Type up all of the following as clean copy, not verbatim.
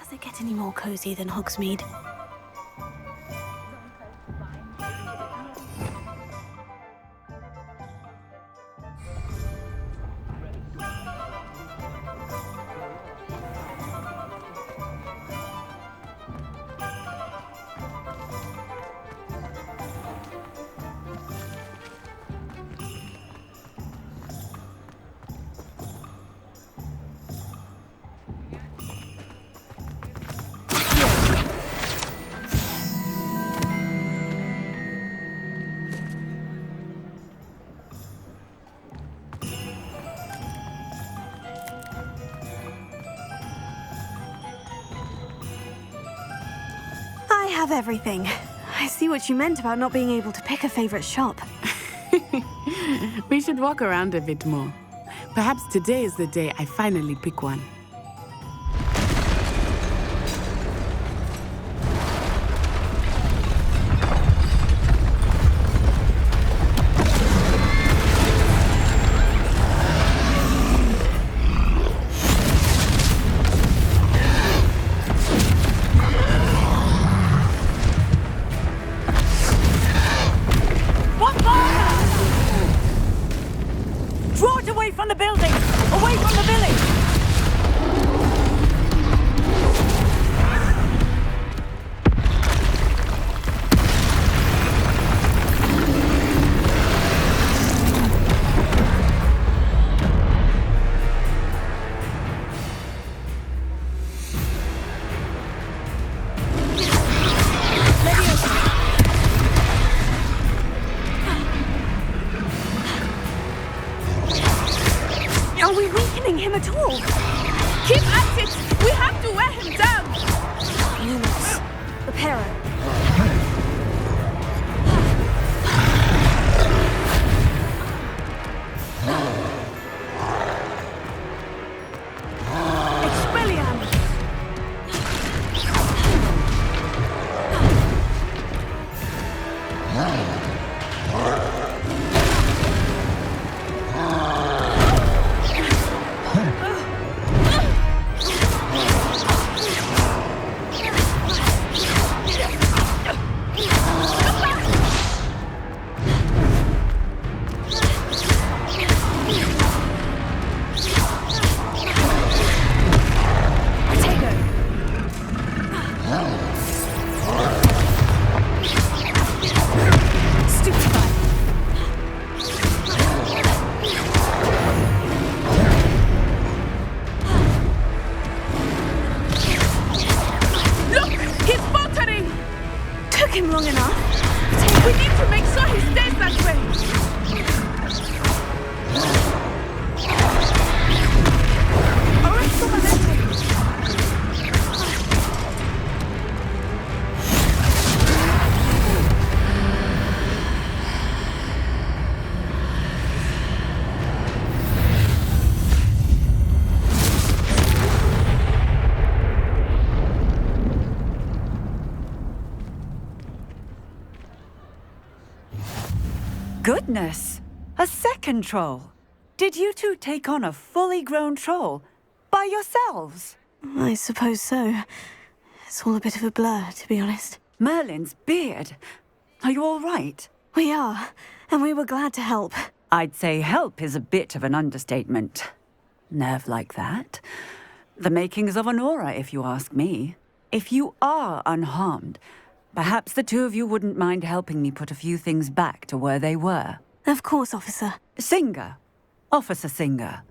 Does it get any more cozy than Hogsmeade? I have everything. I see what you meant about not being able to pick a favorite shop. We should walk around a bit more. Perhaps today is the day I finally pick one. From the building! Away from the village! Are we weakening him at all? Keep at it! We have to wear him down! Units. Reparo. Expelliarmus! Him long enough. We need to make sure he stays that way. Goodness! A second troll! Did you two take on a fully grown troll? By yourselves? I suppose so. It's all a bit of a blur, to be honest. Merlin's beard! Are you all right? We are, and we were glad to help. I'd say help is a bit of an understatement. Nerve like that. The makings of an aura, if you ask me. If you are unharmed, perhaps the two of you wouldn't mind helping me put a few things back to where they were. Of course, officer. Singer. Officer Singer.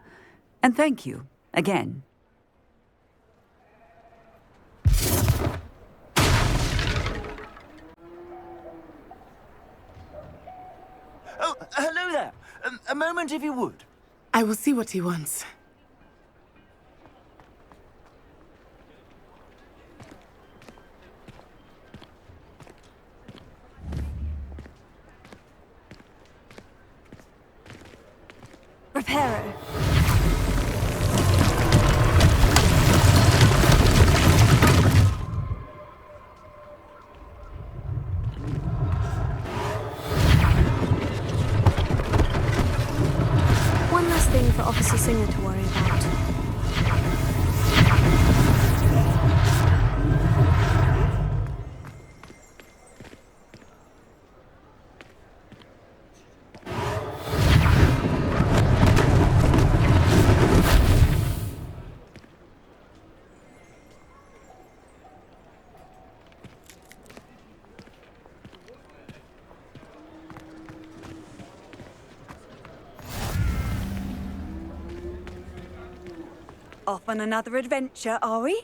And thank you, again. Oh, hello there. A moment if you would. I will see what he wants. Reparo. One less thing for Officer Singer to worry about. Off on another adventure, are we?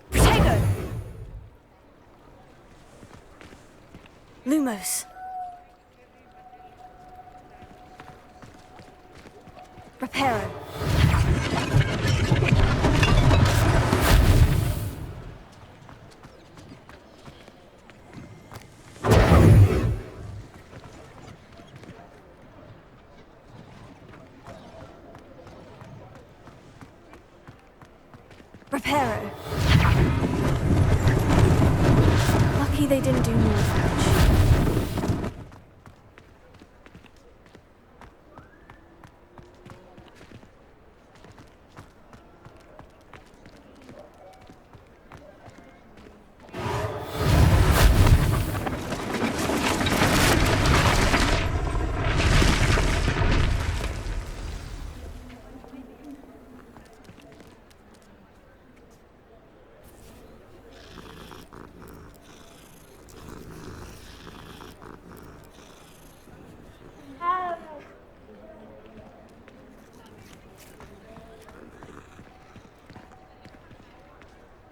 Protego! Lumos. Reparo. Reparo. Lucky they didn't do more damage.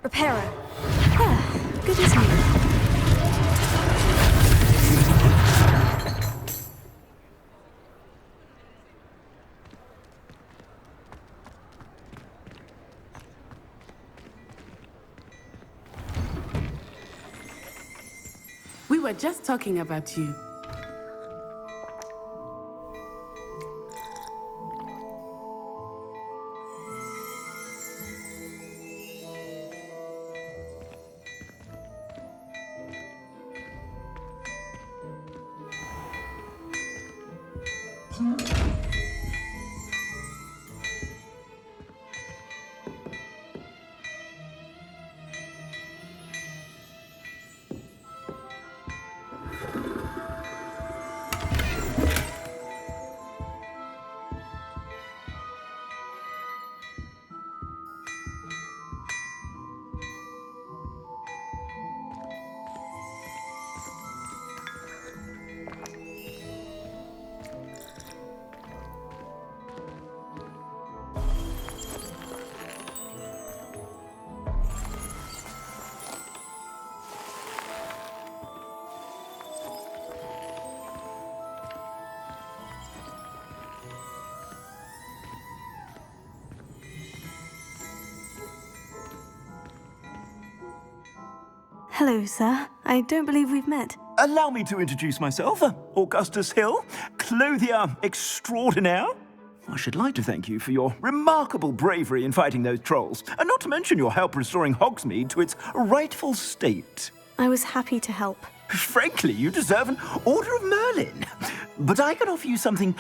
Reparo. Ah, good as new. We were just talking about you. Hello, sir. I don't believe we've met. Allow me to introduce myself, Augustus Hill, clothier extraordinaire. I should like to thank you for your remarkable bravery in fighting those trolls, and not to mention your help restoring Hogsmeade to its rightful state. I was happy to help. Frankly, you deserve an Order of Merlin. But I can offer you something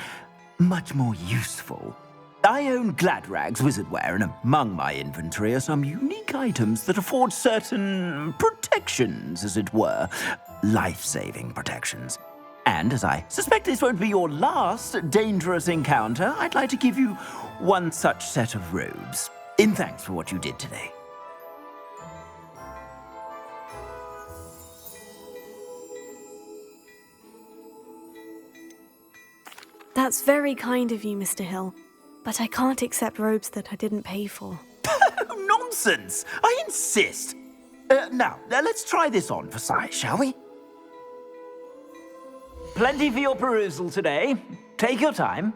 much more useful. I own Gladrag's wizardware, and among my inventory are some unique items that afford certain protections, as it were. Life-saving protections. And as I suspect this won't be your last dangerous encounter, I'd like to give you one such set of robes, in thanks for what you did today. That's very kind of you, Mr. Hill. But I can't accept robes that I didn't pay for. Nonsense! I insist! Now, let's try this on for size, shall we? Plenty for your perusal today. Take your time.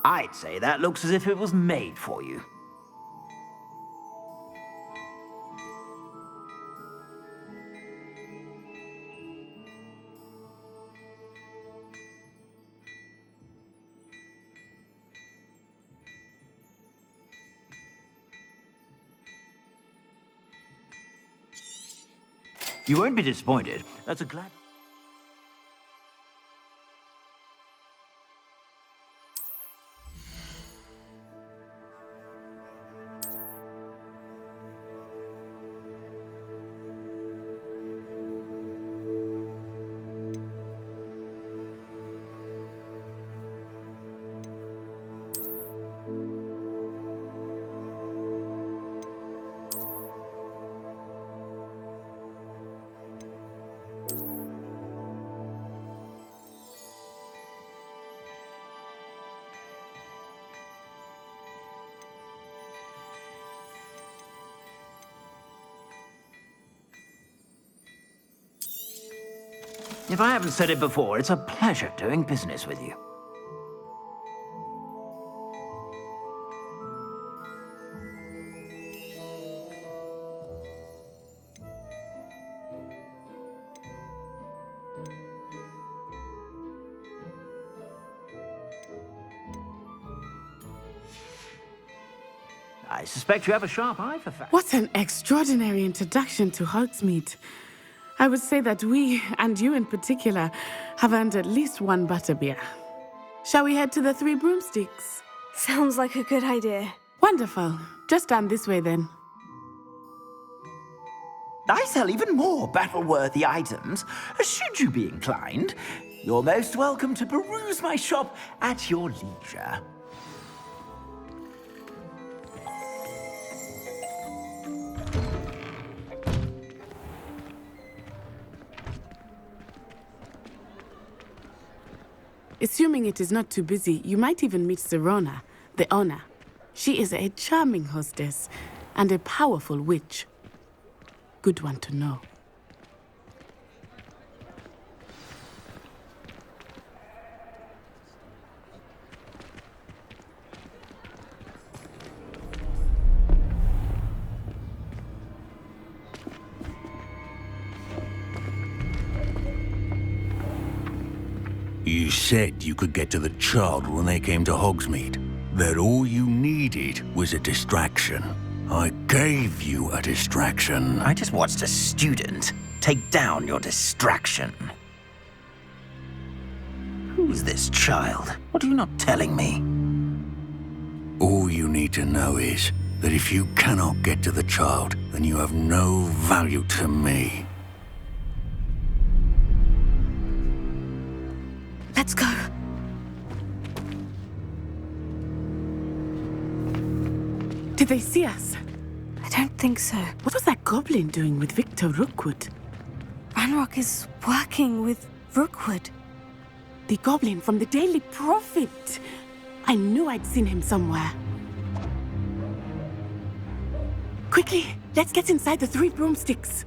I'd say that looks as if it was made for you. You won't be disappointed. That's a glad... If I haven't said it before, it's a pleasure doing business with you. I suspect you have a sharp eye for facts. What an extraordinary introduction to Hogsmeade. I would say that we, and you in particular, have earned at least one butterbeer. Shall we head to the Three Broomsticks? Sounds like a good idea. Wonderful. Just down this way then. I sell even more battle-worthy items, should you be inclined. You're most welcome to peruse my shop at your leisure. Assuming it is not too busy, you might even meet Serona, the owner. She is a charming hostess and a powerful witch. Good one to know. You said you could get to the child when they came to Hogsmeade. That all you needed was a distraction. I gave you a distraction. I just watched a student take down your distraction. Who's this child? What are you not telling me? All you need to know is that if you cannot get to the child, then you have no value to me. Let's go. Did they see us? I don't think so. What was that goblin doing with Victor Rookwood? Ranrock is working with Rookwood. The goblin from the Daily Prophet. I knew I'd seen him somewhere. Quickly, let's get inside the Three Broomsticks.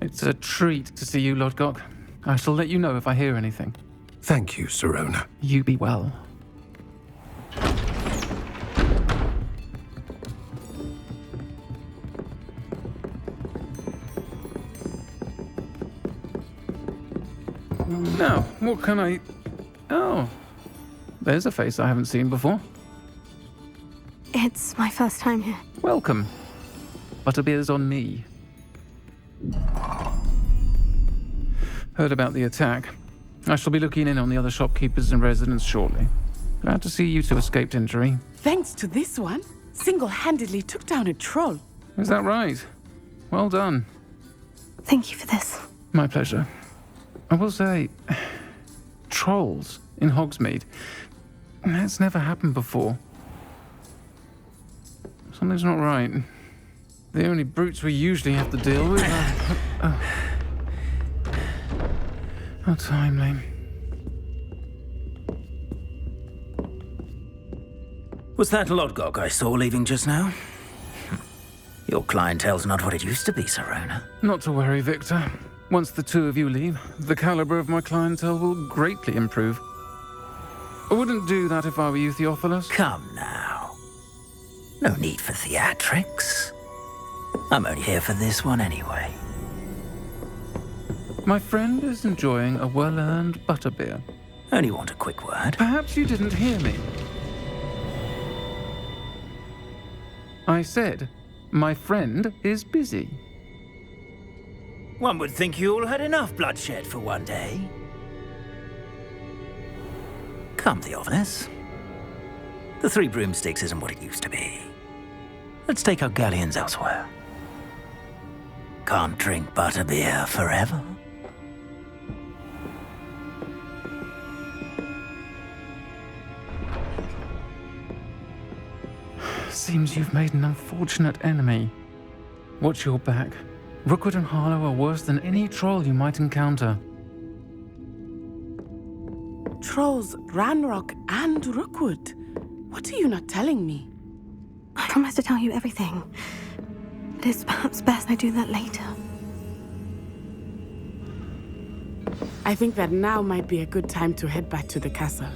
It's a treat to see you, Lodgok. I shall let you know if I hear anything. Thank you, Serona. You be well. Now, what can I... Oh, there's a face I haven't seen before. It's my first time here. Welcome. Butterbeer's on me. Heard about the attack. I shall be looking in on the other shopkeepers and residents shortly. Glad to see you two escaped injury. Thanks to this one, single-handedly took down a troll. Is that right? Well done. Thank you for this. My pleasure. I will say, trolls in Hogsmeade. That's never happened before. Something's not right. The only brutes we usually have to deal with are... How timely. Was that Lodgok I saw leaving just now? Your clientele's not what it used to be, Serona. Not to worry, Victor. Once the two of you leave, the caliber of my clientele will greatly improve. I wouldn't do that if I were you, Theophilus. Come now. No need for theatrics. I'm only here for this one anyway. My friend is enjoying a well-earned butterbeer. Only want a quick word. Perhaps you didn't hear me. I said, my friend is busy. One would think you all had enough bloodshed for one day. Come, Theophilus. The Three Broomsticks isn't what it used to be. Let's take our galleons elsewhere. Can't drink butterbeer forever. Seems you've made an unfortunate enemy. Watch your back. Rookwood and Harlow are worse than any troll you might encounter. Trolls, Ranrock, and Rookwood. What are you not telling me? I promise to tell you everything. But it's perhaps best I do that later. I think that now might be a good time to head back to the castle.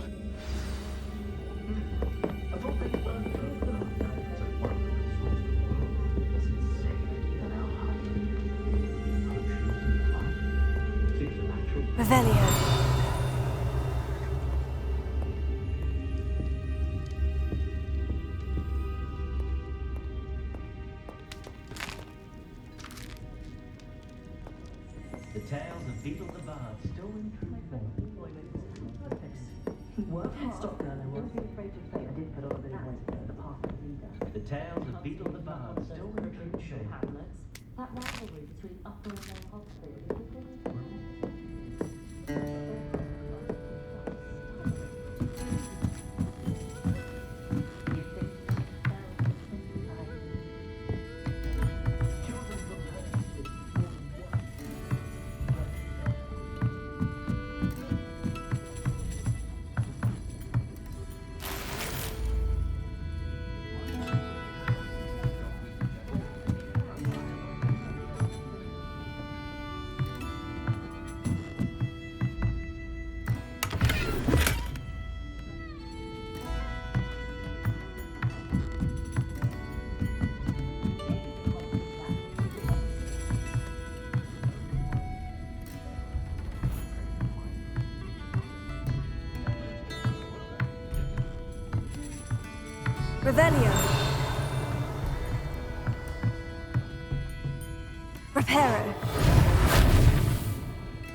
Revelio. The tales of Beetle the Bard still intrigue me. Stop, girl, I won't be afraid to play. I did put on a bit of weight at the part of the leader. The tales of Beetle the Bard still intrigue me. That rivalry between Upper and Lower Hogsmeade. Revelio. Reparo.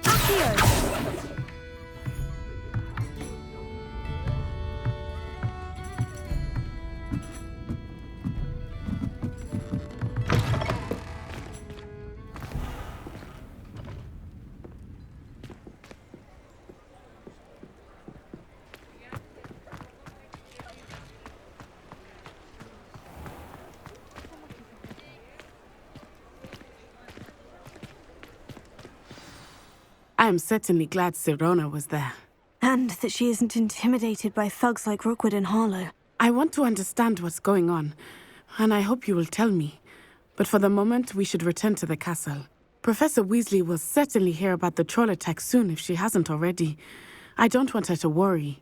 Accio. I am certainly glad Sirona was there. And that she isn't intimidated by thugs like Rookwood and Harlow. I want to understand what's going on, and I hope you will tell me. But for the moment, we should return to the castle. Professor Weasley will certainly hear about the troll attack soon if she hasn't already. I don't want her to worry.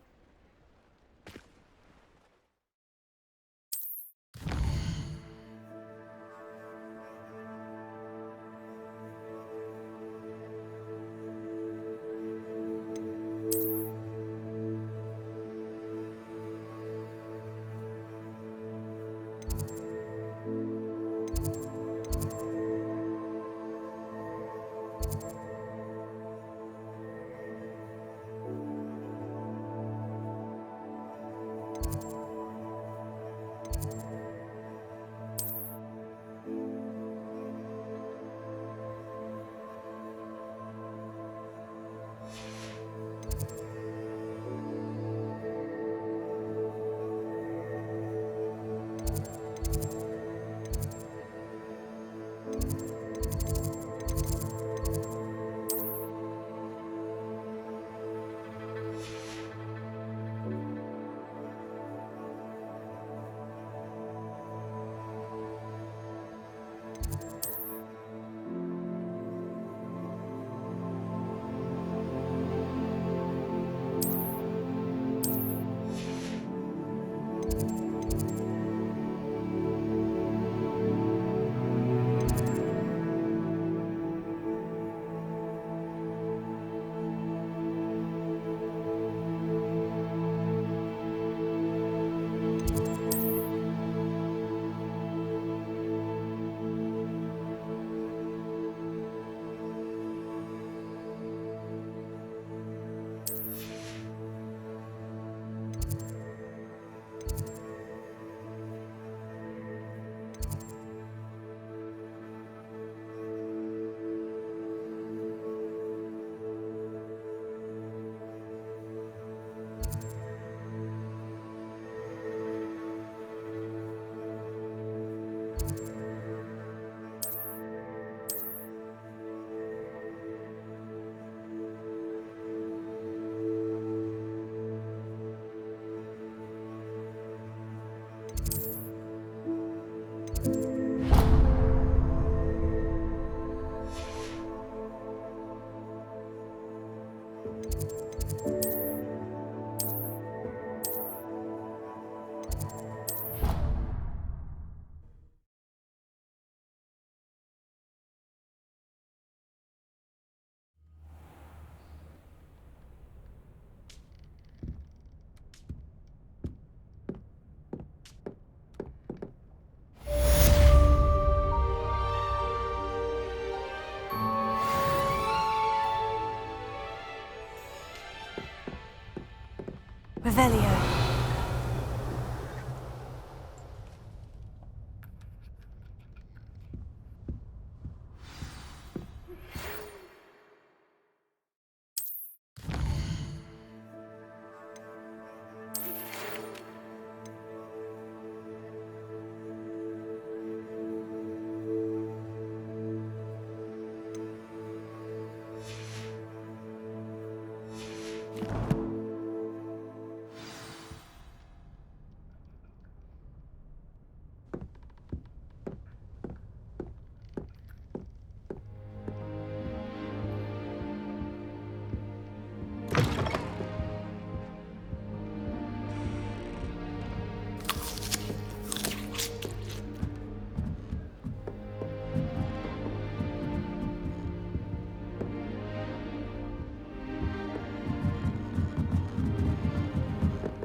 Revelio.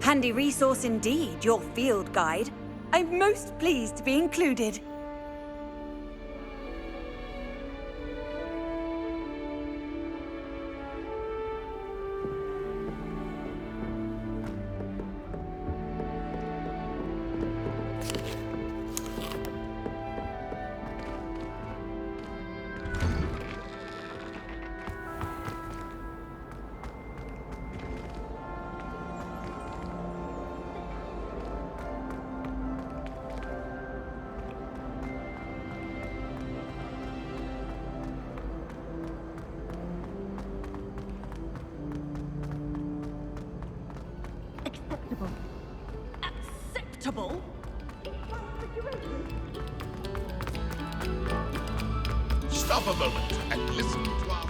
Handy resource indeed, your field guide. I'm most pleased to be included. Acceptable? Stop a moment and listen to our...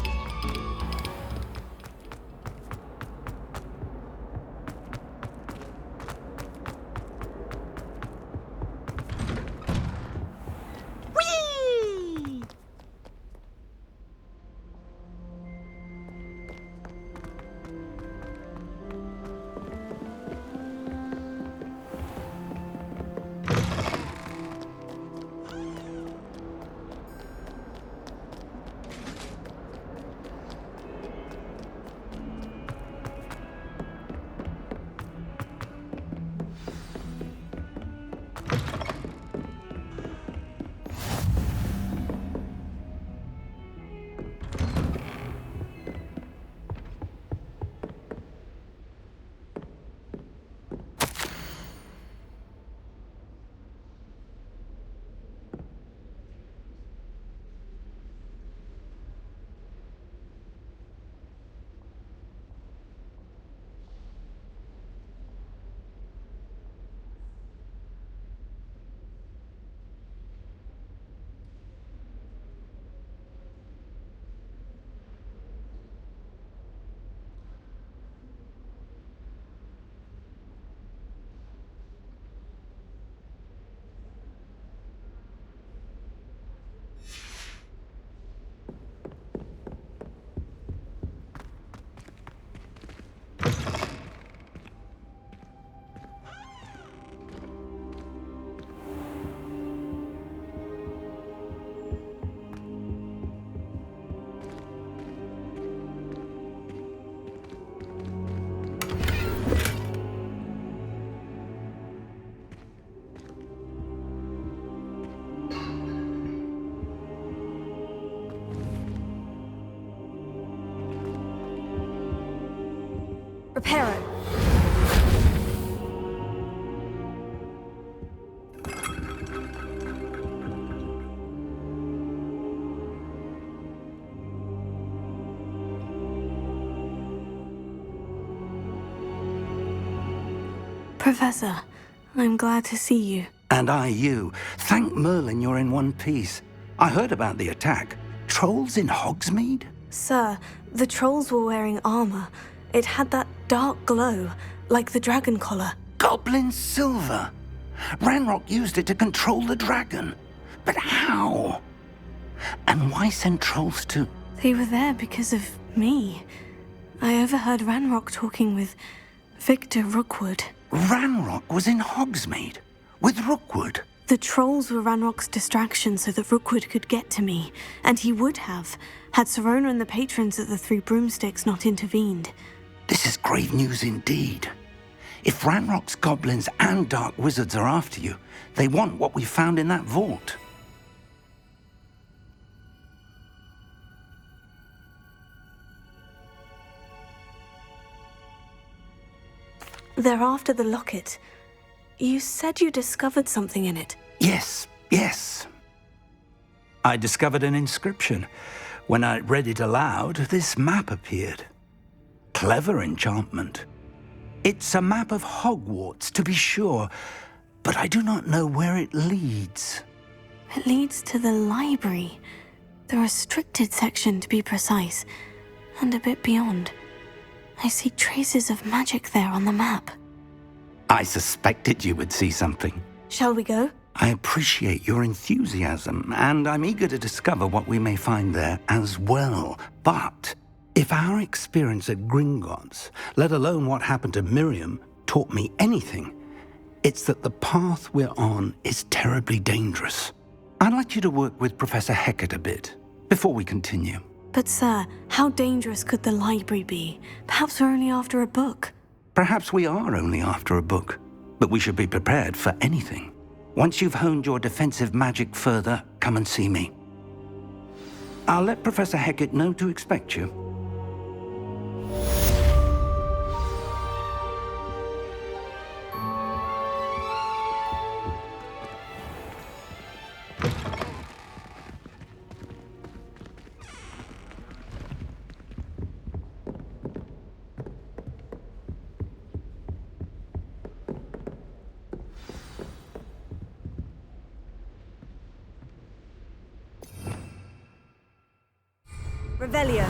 Reparo. Professor, I'm glad to see you. And I you. Thank Merlin you're in one piece. I heard about the attack. Trolls in Hogsmeade? Sir, The trolls were wearing armor. It had that dark glow, like the dragon collar. Goblin silver! Ranrock used it to control the dragon. But how? And why send trolls to... They were there because of me. I overheard Ranrock talking with Victor Rookwood. Ranrock was in Hogsmeade with Rookwood. The trolls were Ranrock's distraction so that Rookwood could get to me, and he would have, had Sirona and the patrons at the Three Broomsticks not intervened. This is grave news indeed. If Ranrock's goblins and dark wizards are after you, they want what we found in that vault. They're after the locket. You said you discovered something in it. Yes. I discovered an inscription. When I read it aloud, this map appeared. Clever enchantment. It's a map of Hogwarts, to be sure, but I do not know where it leads. It leads to the library. The restricted section, to be precise, and a bit beyond. I see traces of magic there on the map. I suspected you would see something. Shall we go? I appreciate your enthusiasm, and I'm eager to discover what we may find there as well. But if our experience at Gringotts, let alone what happened to Miriam, taught me anything, it's that the path we're on is terribly dangerous. I'd like you to work with Professor Hecat a bit before we continue. But sir, how dangerous could the library be? Perhaps we're only after a book. Perhaps we are only after a book, but we should be prepared for anything. Once you've honed your defensive magic further, come and see me. I'll let Professor Hecat know to expect you. Revelio.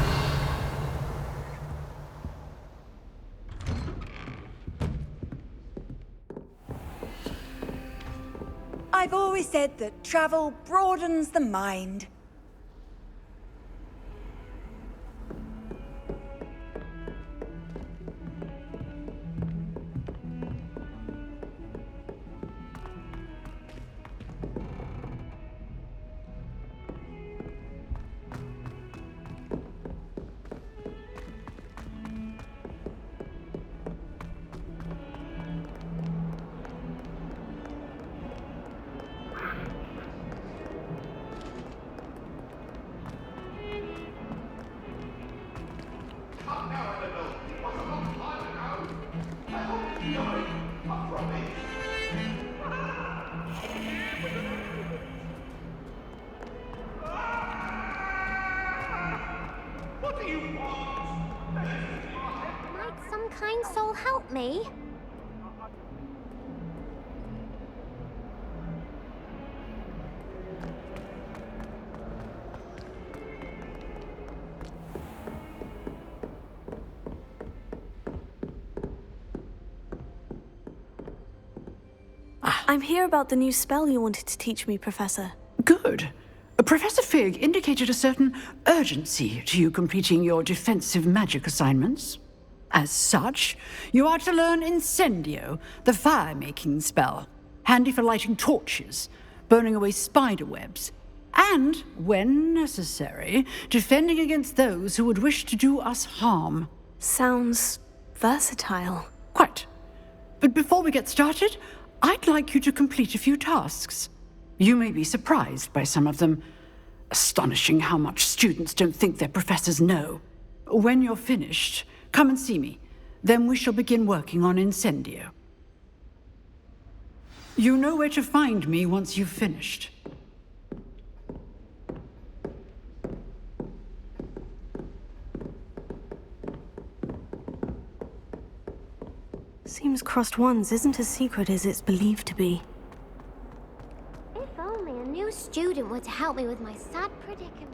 I've always said that travel broadens the mind. Might some kind soul help me? I'm here about the new spell you wanted to teach me, Professor. Good. Professor Fig indicated a certain urgency to you completing your defensive magic assignments. As such, you are to learn Incendio, the fire-making spell, handy for lighting torches, burning away spider webs, and, when necessary, defending against those who would wish to do us harm. Sounds versatile. Quite. But before we get started, I'd like you to complete a few tasks. You may be surprised by some of them. Astonishing how much students don't think their professors know. When you're finished, come and see me. Then we shall begin working on Incendio. You know where to find me once you've finished. Seems crossed ones isn't as secret as it's believed to be. If only a new student were to help me with my sad predicament.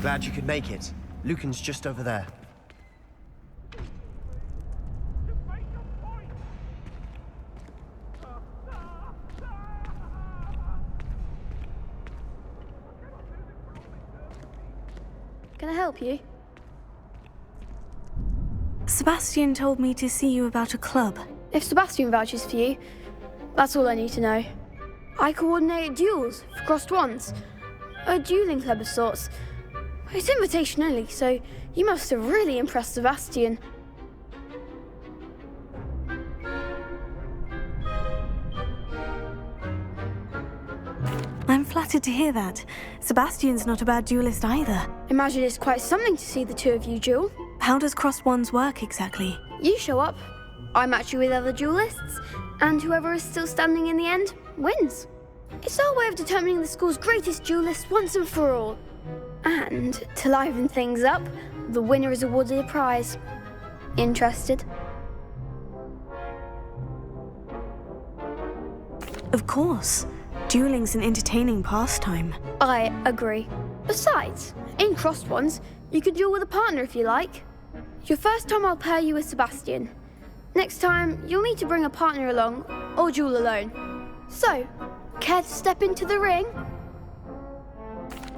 Glad you could make it. Lucan's just over there. Can I help you? Sebastian told me to see you about a club. If Sebastian vouches for you, that's all I need to know. I coordinate duels for crossed wands. A dueling club of sorts. It's invitation only, so you must have really impressed Sebastian. I'm flattered to hear that. Sebastian's not a bad duelist either. Imagine it's quite something to see the two of you duel. How does crossed wands work exactly? You show up, I match you with other duelists, and whoever is still standing in the end wins. It's our way of determining the school's greatest duelist once and for all. And to liven things up, the winner is awarded a prize. Interested? Of course. Dueling's an entertaining pastime. I agree. Besides, in crossed wands, you can duel with a partner if you like. Your first time I'll pair you with Sebastian. Next time, you'll need to bring a partner along, or duel alone. So, care to step into the ring?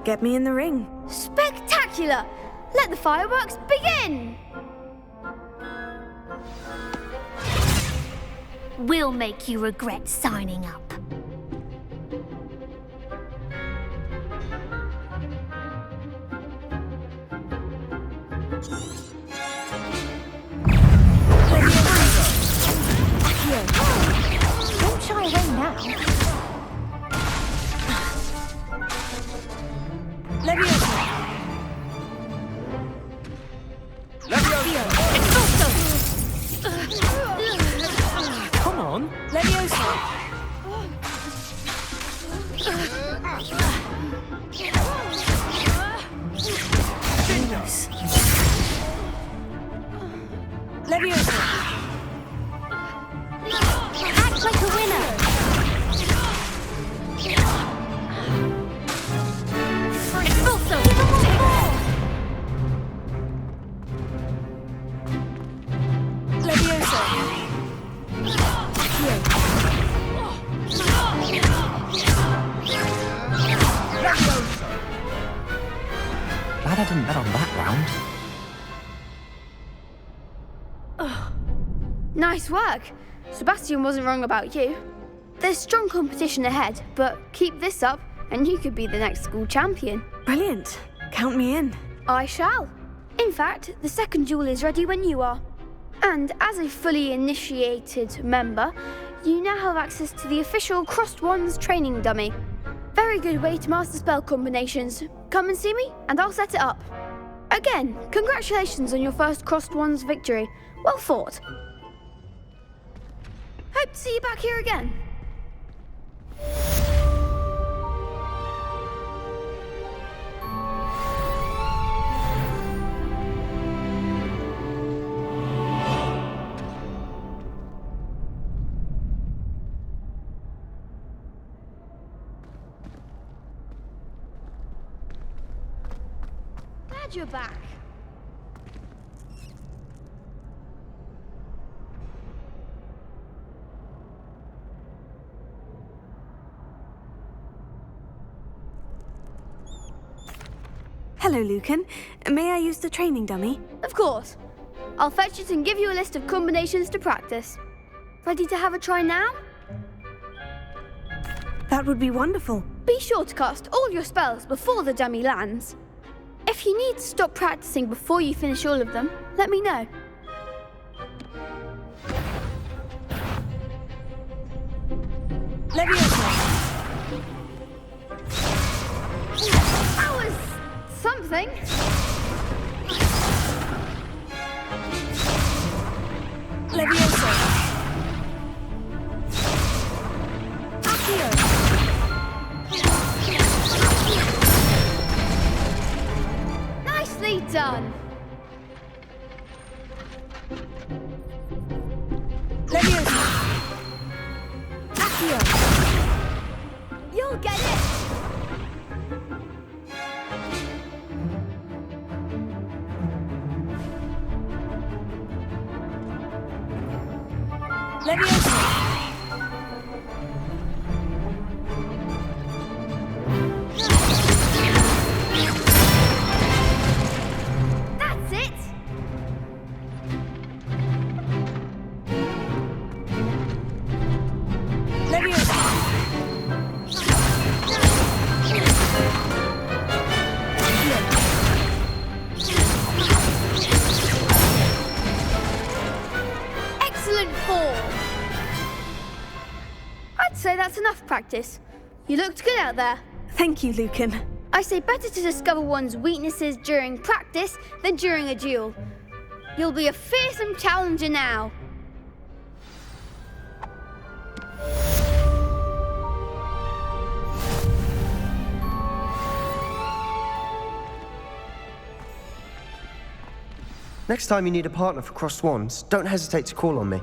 Get me in the ring. Spectacular! Let the fireworks begin! We'll make you regret signing up. Don't shy away now. Leviosa! Come on. Leviosa! Nice. Leviosa! Act like a winner! Expulso! Leviosa! Glad I didn't bet on that round. Nice work. Sebastian wasn't wrong about you. There's strong competition ahead, but keep this up and you could be the next school champion. Brilliant. Count me in. I shall. In fact, the second duel is ready when you are. And as a fully initiated member, you now have access to the official Crossed Wands training dummy. Very good way to master spell combinations. Come and see me, and I'll set it up. Again, congratulations on your first Crossed Wands victory. Well fought. Hope to see you back here again. Glad you're back. Hello, Lucan. May I use the training dummy? Of course. I'll fetch it and give you a list of combinations to practice. Ready to have a try now? That would be wonderful. Be sure to cast all your spells before the dummy lands. If you need to stop practicing before you finish all of them, let me know. Leviosa! That was something. Leviosa! Accio! Nicely done. Leviosa! Accio! You'll get it. say that's enough practice. You looked good out there. Thank you, Lucan. I say better to discover one's weaknesses during practice than during a duel. You'll be a fearsome challenger now. Next time you need a partner for Crossed Wands, don't hesitate to call on me.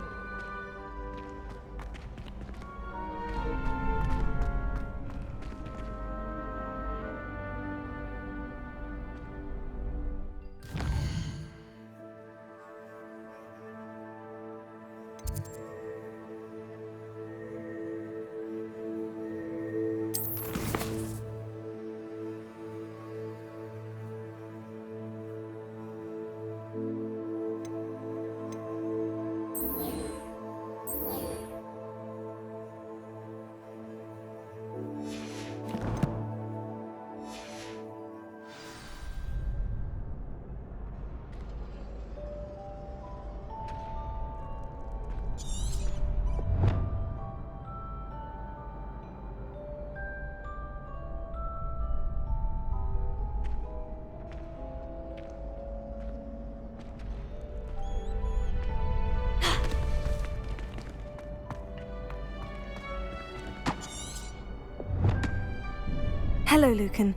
Hello, Lucan.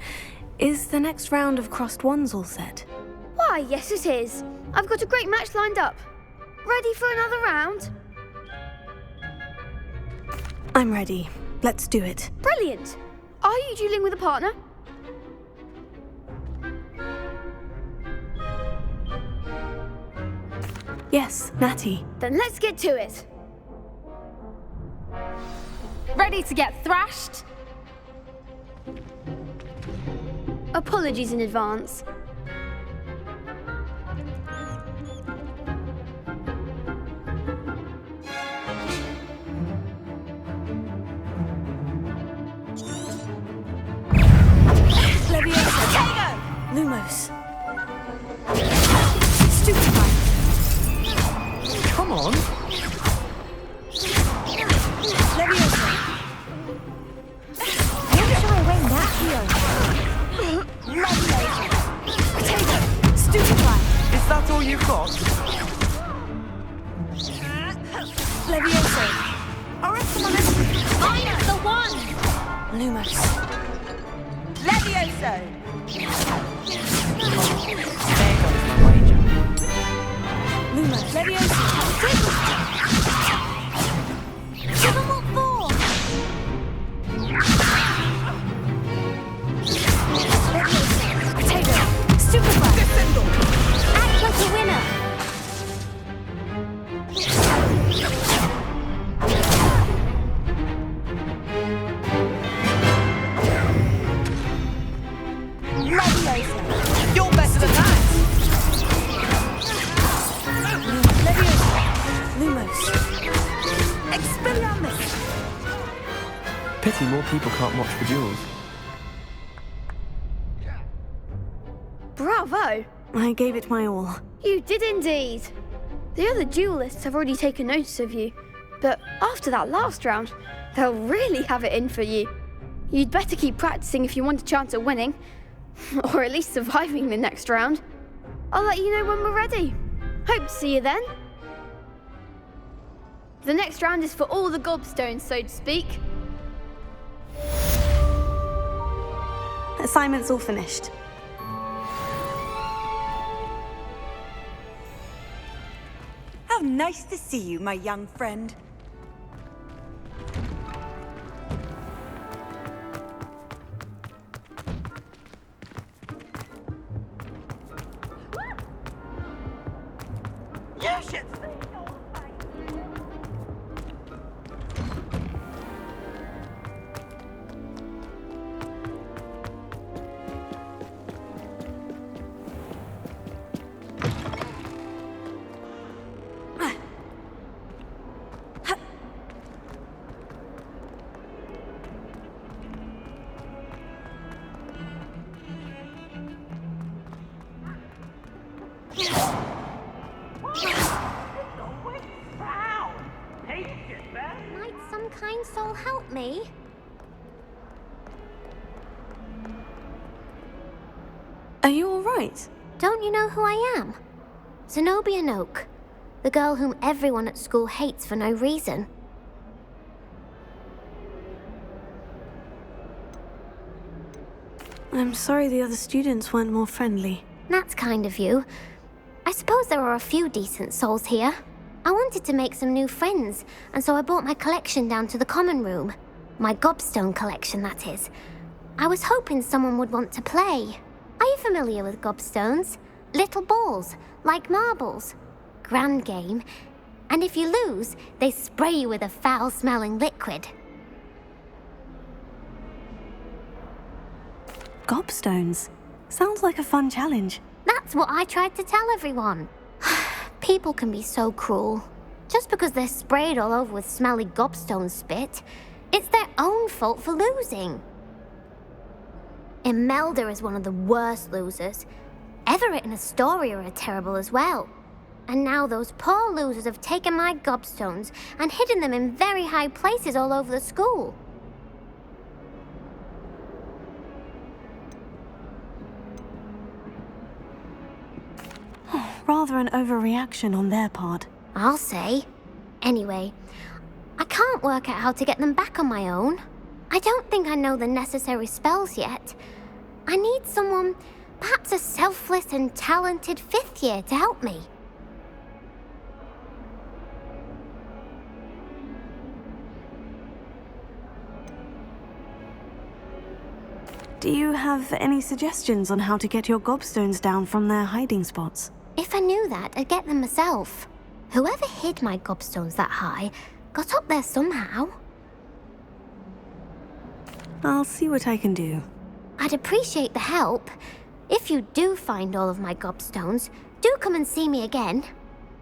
Is the next round of Crossed Wands all set? Why, yes it is. I've got a great match lined up. Ready for another round? I'm ready. Let's do it. Brilliant. Are you dueling with a partner? Yes, Natty. Then let's get to it. Ready to get thrashed? Apologies in advance. Leviosa. Lumos. Stupefy. Come on! Leviosa. Maybe shall I win that hero? Potato. Stupefy. Is that all you've got? Leviosa. I'm the one! Lumos. Levioso! There goes my wager. Lumos. Leviosa. Give them what for! Potato. Stupefy. Act like a winner! Leviosa. You're better than that! Leviosa. Lumos. Expelliarmus. Pity more people can't watch the duels. Bravo! I gave it my all. You did indeed. The other duelists have already taken notice of you, but after that last round, they'll really have it in for you. You'd better keep practicing if you want a chance at winning, or at least surviving the next round. I'll let you know when we're ready. Hope to see you then. The next round is for all the gobstones, so to speak. Assignment's all finished. How nice to see you, my young friend. You should see your some kind soul help me? Are you alright? Don't you know who I am? Zenobia Noak, the girl whom everyone at school hates for no reason. I'm sorry the other students weren't more friendly. That's kind of you. I suppose there are a few decent souls here. I wanted to make some new friends, and so I brought my collection down to the common room. My gobstone collection, that is. I was hoping someone would want to play. Are you familiar with gobstones? Little balls, like marbles. Grand game. And if you lose, they spray you with a foul-smelling liquid. Gobstones? Sounds like a fun challenge. That's what I tried to tell everyone. People can be so cruel. Just because they're sprayed all over with smelly gobstone spit, it's their own fault for losing. Imelda is one of the worst losers. Everett and Astoria are terrible as well. And now those poor losers have taken my gobstones and hidden them in very high places all over the school. Rather an overreaction on their part. I'll say. Anyway, I can't work out how to get them back on my own. I don't think I know the necessary spells yet. I need someone, perhaps a selfless and talented fifth year to help me. Do you have any suggestions on how to get your gobstones down from their hiding spots? If I knew that, I'd get them myself. Whoever hid my gobstones that high got up there somehow. I'll see what I can do. I'd appreciate the help. If you do find all of my gobstones, do come and see me again.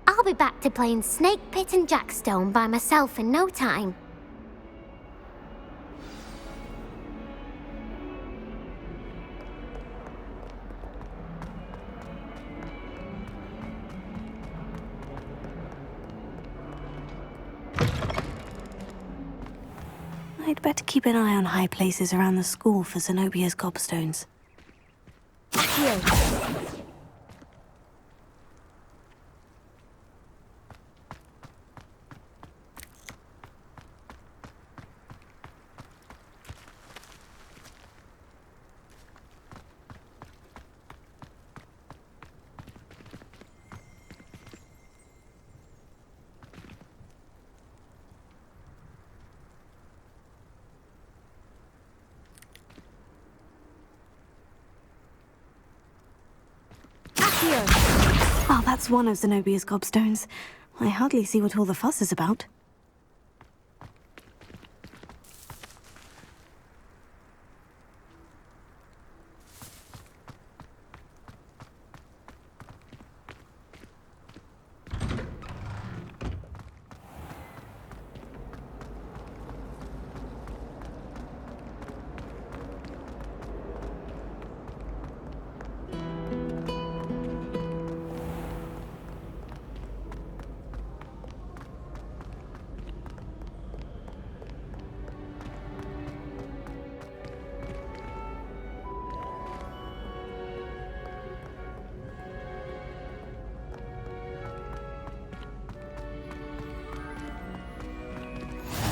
I'll be back to playing Snake Pit and Jackstone by myself in no time. I'd better keep an eye on high places around the school for Zenobia's gobstones. Here. Oh, that's one of Zenobia's gobstones. I hardly see what all the fuss is about.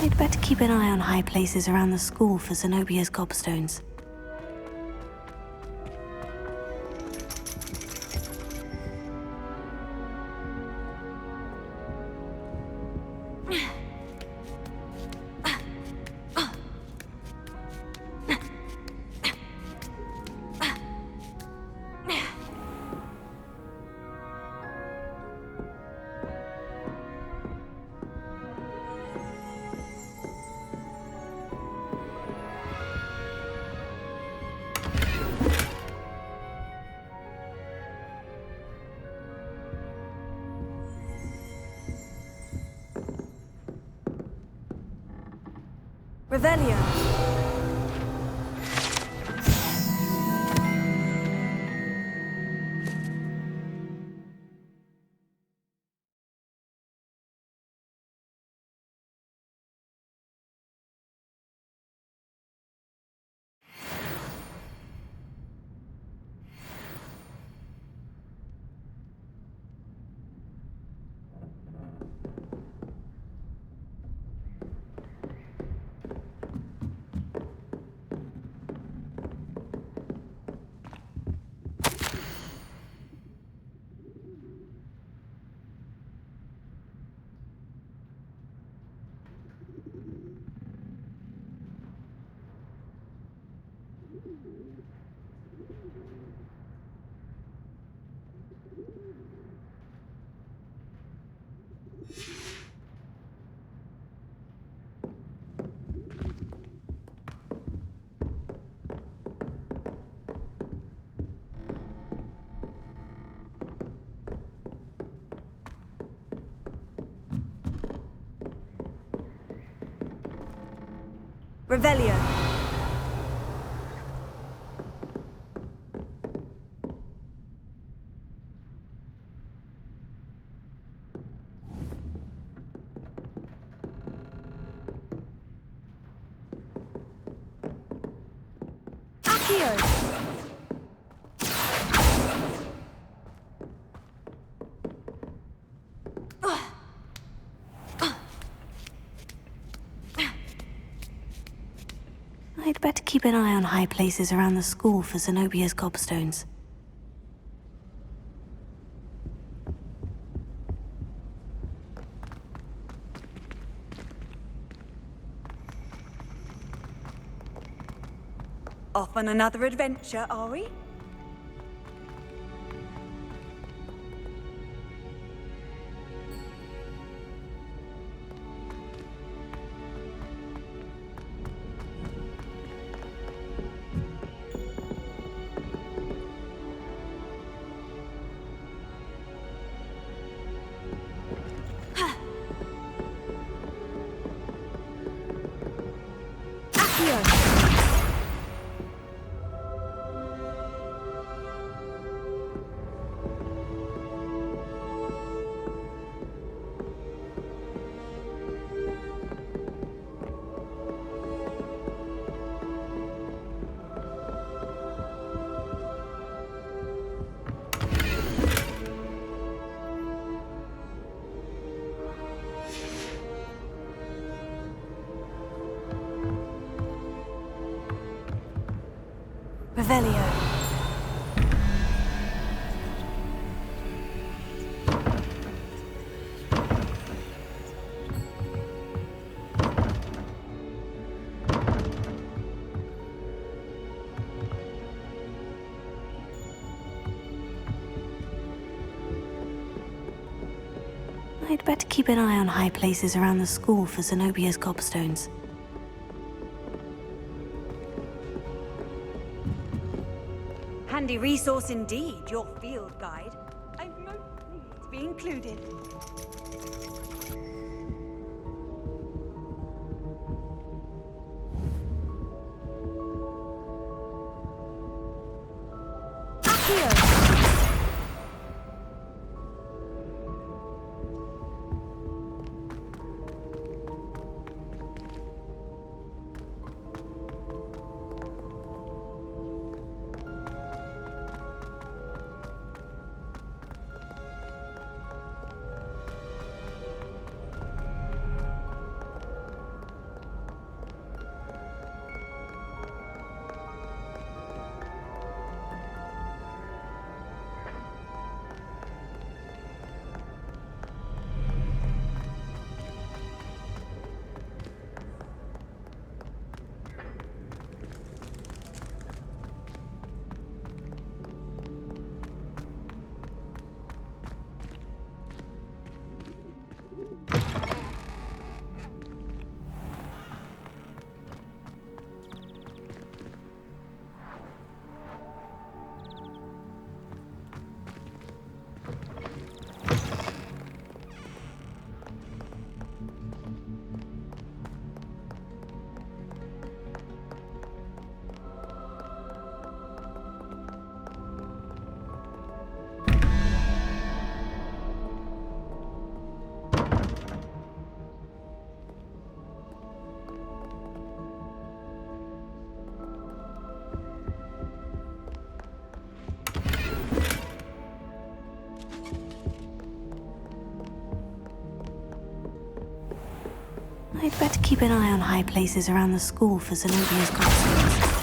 I'd better keep an eye on high places around the school for Zenobia's gobstones. Revelio. Revelio. I'd better keep an eye on high places around the school for Zenobia's gobstones. Off on another adventure, are we? Revelio. I'd better keep an eye on high places around the school for Zenobia's gobstones. Handy resource indeed, your field guide. I'm most pleased to be included. I'd better keep an eye on high places around the school for Zenobia's gobstones.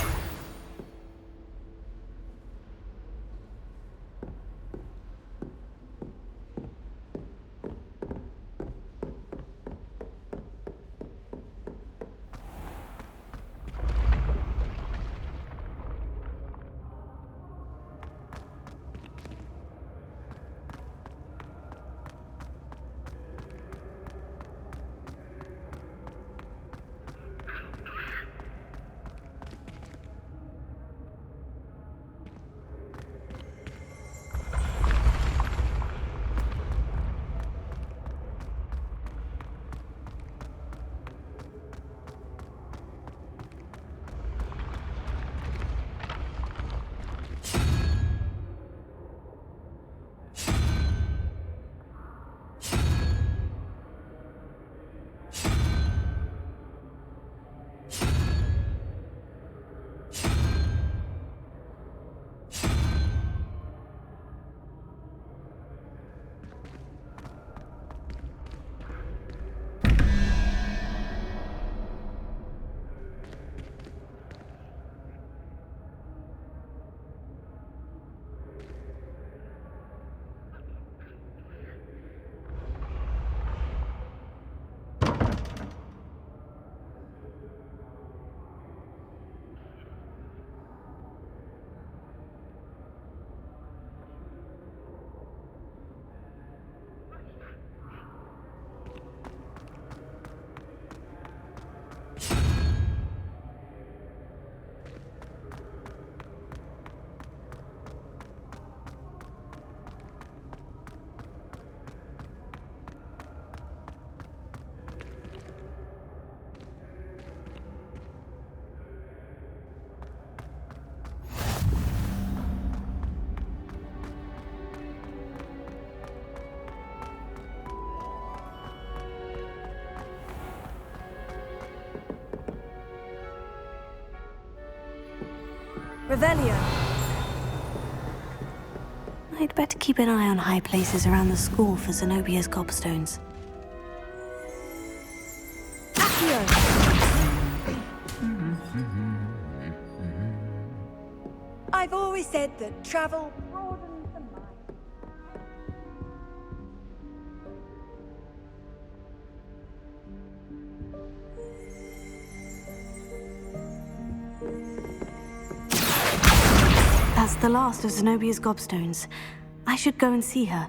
Revelio. I'd better keep an eye on high places around the school for Zenobia's gobstones. I've always said that travel broadens the mind. That's the last of Zenobia's gobstones. I should go and see her.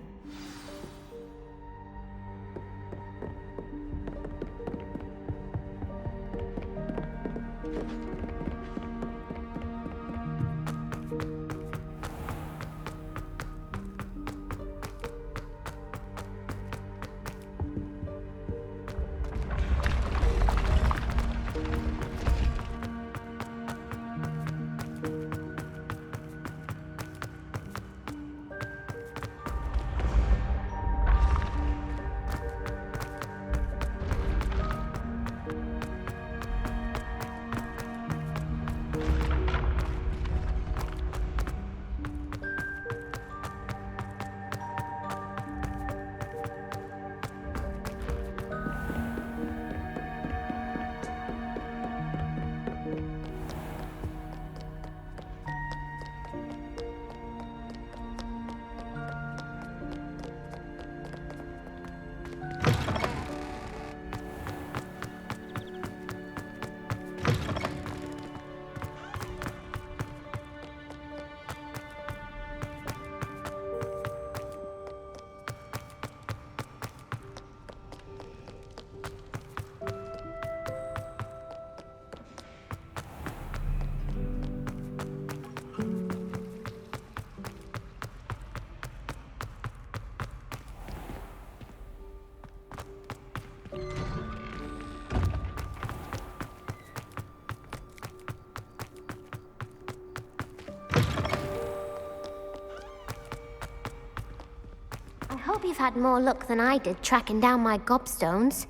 I hope you've had more luck than I did tracking down my gobstones.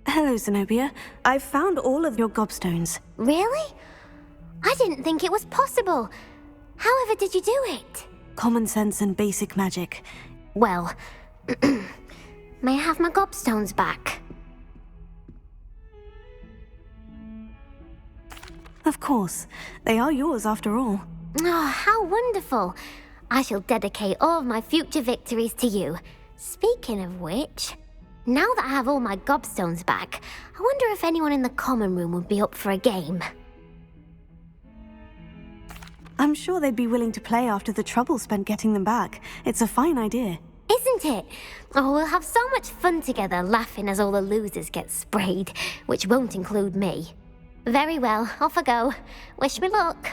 Hello, Zenobia. I've found all of your gobstones. Really? I didn't think it was possible. However did you do it? Common sense and basic magic. Well, may I have my gobstones back? Of course. They are yours after all. Oh, how wonderful. I shall dedicate all of my future victories to you. Speaking of which, now that I have all my gobstones back, I wonder if anyone in the common room would be up for a game. I'm sure they'd be willing to play after the trouble spent getting them back. It's a fine idea. Isn't it? Oh, we'll have so much fun together laughing as all the losers get sprayed, which won't include me. Very well, off I go. Wish me luck.